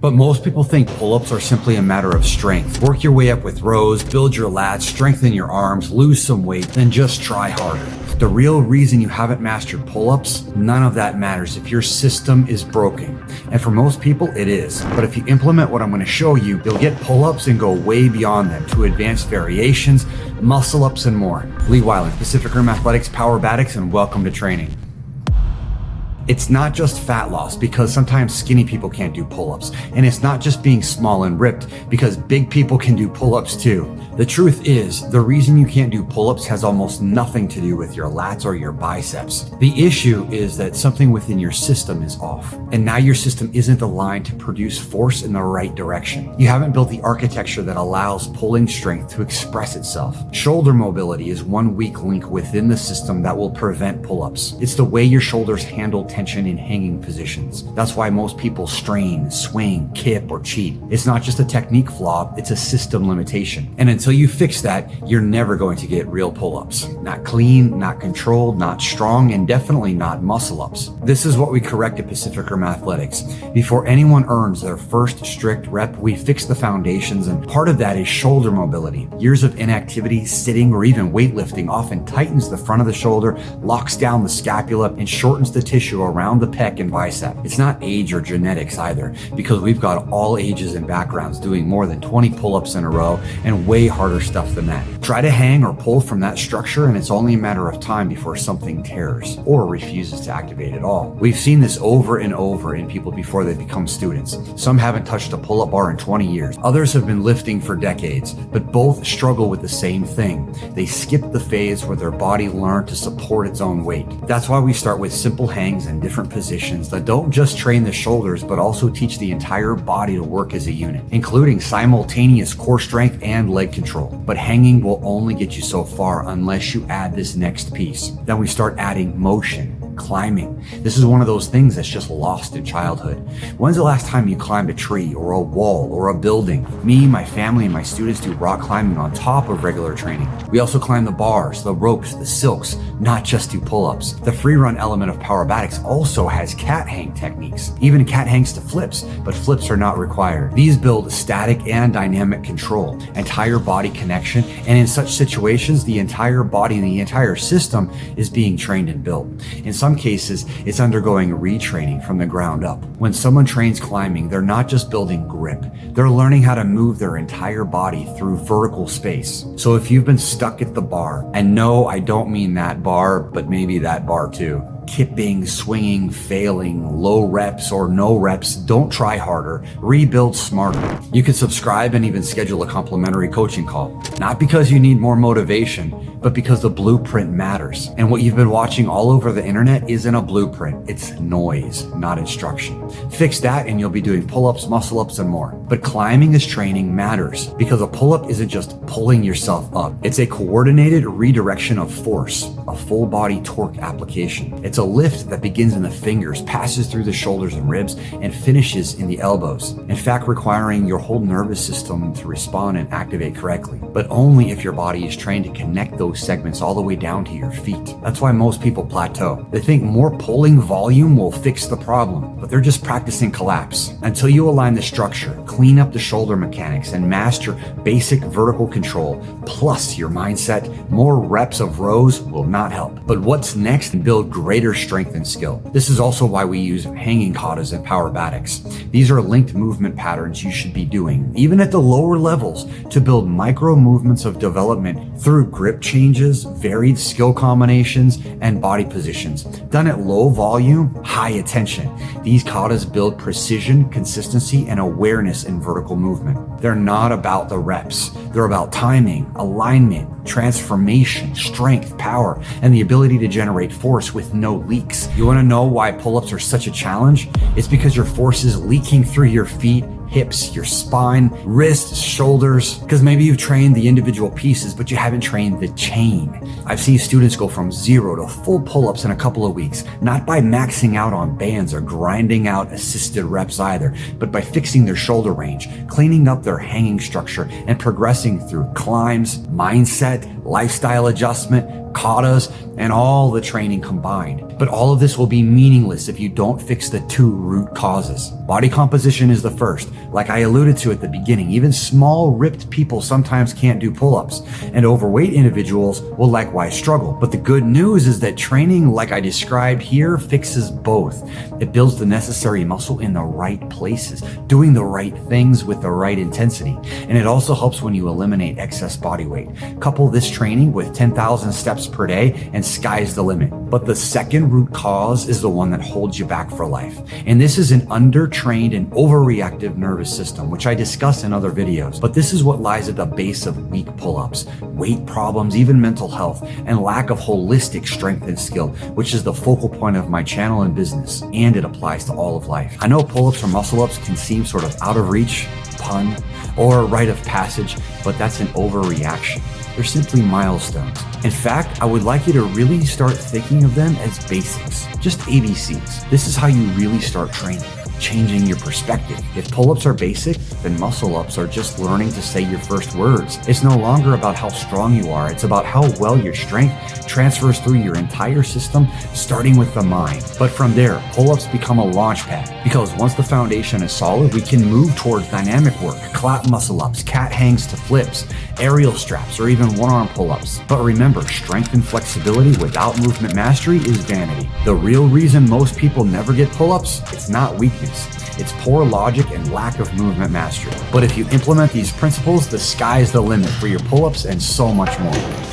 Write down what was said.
But most people think pull-ups are simply a matter of strength. Work your way up with rows, build your lats, strengthen your arms, lose some weight, then just try harder. The real reason you haven't mastered pull-ups, none of that matters if your system is broken. And for most people, it is. But if you implement what I'm going to show you, you'll get pull-ups and go way beyond them to advanced variations, muscle-ups, and more. Lee Weiland, Pacific Rim Athletics, Powerbatics, and welcome to training. It's not just fat loss, because sometimes skinny people can't do pull-ups. And it's not just being small and ripped, because big people can do pull-ups too. The truth is, the reason you can't do pull-ups has almost nothing to do with your lats or your biceps. The issue is that something within your system is off. And now your system isn't aligned to produce force in the right direction. You haven't built the architecture that allows pulling strength to express itself. Shoulder mobility is one weak link within the system that will prevent pull-ups. It's the way your shoulders handle tension in hanging positions. That's why most people strain, swing, kip, or cheat. It's not just a technique flaw, it's a system limitation. And until you fix that, you're never going to get real pull-ups. Not clean, not controlled, not strong, and definitely not muscle-ups. This is what we correct at Pacific Rim Athletics. Before anyone earns their first strict rep, we fix the foundations, and part of that is shoulder mobility. Years of inactivity, sitting, or even weightlifting often tightens the front of the shoulder, locks down the scapula, and shortens the tissue around the pec and bicep. It's not age or genetics either, because we've got all ages and backgrounds doing more than 20 pull-ups in a row and way harder stuff than that. Try to hang or pull from that structure and it's only a matter of time before something tears or refuses to activate at all. We've seen this over and over in people before they become students. Some haven't touched a pull-up bar in 20 years. Others have been lifting for decades, but both struggle with the same thing. They skip the phase where their body learned to support its own weight. That's why we start with simple hangs and different positions that don't just train the shoulders, but also teach the entire body to work as a unit, including simultaneous core strength and leg control. But hanging will only get you so far unless you add this next piece. Then we start adding motion. Climbing. This is one of those things that's just lost in childhood. When's the last time you climbed a tree or a wall or a building? Me, my family, and my students do rock climbing on top of regular training. We also climb the bars, the ropes, the silks, not just do pull-ups. The free run element of Powerbatics also has cat hang techniques. Even cat hangs to flips, but flips are not required. These build static and dynamic control, entire body connection, and in such situations, the entire body and the entire system is being trained and built. In some cases, it's undergoing retraining from the ground up. When someone trains climbing, they're not just building grip, they're learning how to move their entire body through vertical space. So if you've been stuck at the bar, and no, I don't mean that bar, but maybe that bar too, kipping, swinging, failing, low reps or no reps, don't try harder, rebuild smarter. You can subscribe and even schedule a complimentary coaching call. Not because you need more motivation, but because the blueprint matters. And what you've been watching all over the internet isn't a blueprint, it's noise, not instruction. Fix that and you'll be doing pull-ups, muscle-ups, and more. But climbing as training matters, because a pull-up isn't just pulling yourself up. It's a coordinated redirection of force, a full body torque application. It's a lift that begins in the fingers, passes through the shoulders and ribs, and finishes in the elbows. In fact, requiring your whole nervous system to respond and activate correctly, but only if your body is trained to connect those segments all the way down to your feet. That's why most people plateau. They think more pulling volume will fix the problem, but they're just practicing collapse. Until you align the structure, clean up the shoulder mechanics, and master basic vertical control, plus your mindset, more reps of rows will not help. But what's next? Build greater strength and skill. This is also why we use hanging katas and Powerbatics. These are linked movement patterns you should be doing, even at the lower levels, to build micro movements of development through grip changes, varied skill combinations, and body positions. Done at low volume, high attention. These katas build precision, consistency, and awareness in vertical movement. They're not about the reps. They're about timing, alignment, transformation, strength, power, and the ability to generate force with no leaks. You want to know why pull-ups are such a challenge? It's because your force is leaking through your feet, hips, your spine, wrists, shoulders, because maybe you've trained the individual pieces, but you haven't trained the chain. I've seen students go from 0 to full pull-ups in a couple of weeks, not by maxing out on bands or grinding out assisted reps either, but by fixing their shoulder range, cleaning up their hanging structure, and progressing through climbs, mindset, lifestyle adjustment, katas, and all the training combined. But all of this will be meaningless if you don't fix the 2 root causes. Body composition is the first. Like I alluded to at the beginning, even small ripped people sometimes can't do pull-ups, and overweight individuals will likewise struggle. But the good news is that training like I described here fixes both. It builds the necessary muscle in the right places, doing the right things with the right intensity. And it also helps when you eliminate excess body weight. Couple this training with 10,000 steps per day and sky's the limit. But the second root cause is the one that holds you back for life. And this is an undertrained and overreactive nervous system, which I discuss in other videos. But this is what lies at the base of weak pull-ups, weight problems, even mental health, and lack of holistic strength and skill, which is the focal point of my channel and business. And it applies to all of life. I know pull-ups or muscle-ups can seem sort of out of reach, pun, or a rite of passage, but that's an overreaction. They're simply milestones. In fact, I would like you to really start thinking of them as basics, just ABCs. This is how you really start training, changing your perspective. If pull-ups are basic, then muscle-ups are just learning to say your first words. It's no longer about how strong you are, it's about how well your strength transfers through your entire system, starting with the mind. But from there, pull-ups become a launch pad, because once the foundation is solid, we can move towards dynamic work, clap muscle-ups, cat hangs to flips, aerial straps, or even one-arm pull-ups. But remember, strength and flexibility without movement mastery is vanity. The real reason most people never get pull-ups, it's not weakness. It's poor logic and lack of movement mastery. But if you implement these principles, the sky's the limit for your pull-ups and so much more.